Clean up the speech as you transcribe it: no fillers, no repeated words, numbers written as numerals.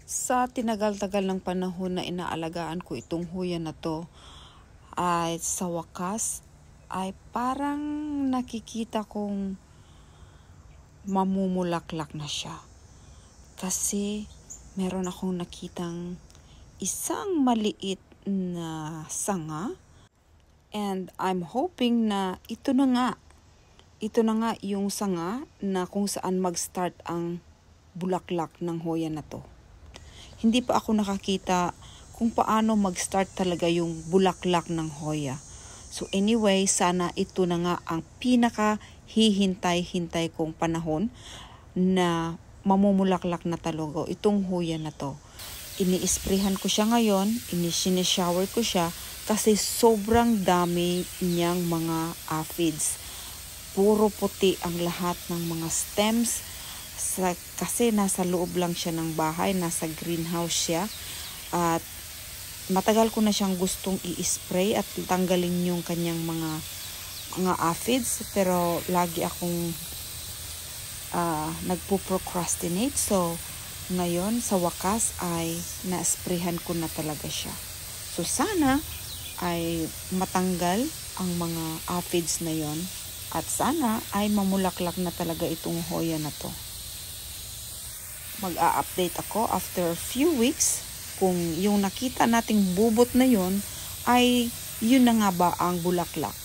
Sa tinagal-tagal ng panahon na inaalagaan ko itong huya na 'to, ay sa wakas ay parang nakikita kong mamumulaklak na siya. Kasi meron akong nakitang isang maliit na sanga, and I'm hoping na ito na nga yung sanga na kung saan mag-start ang bulaklak ng hoya na 'to. Hindi pa ako nakakita kung paano mag-start talaga yung bulaklak ng hoya. So anyway, sana ito na nga ang pinaka-hihintay kong panahon na mamumulaklak na talaga itong hoya na to. Ini-sprayhan ko siya ngayon, sinishower ko siya kasi sobrang dami niyang mga aphids. Puro puti ang lahat ng mga stems. Kasi nasa loob lang siya ng bahay, nasa greenhouse siya, at matagal ko na siyang gustong i-spray at tanggalin yung kanyang mga aphids, pero lagi akong nagpo-procrastinate. So ngayon sa wakas ay na-sprayhan ko na talaga siya. So sana ay matanggal ang mga aphids na yon at sana ay mamulaklak na talaga itong hoya na to. Mag-a-update ako after a few weeks kung yung nakita nating bubot na yon ay yun na nga ba ang bulaklak.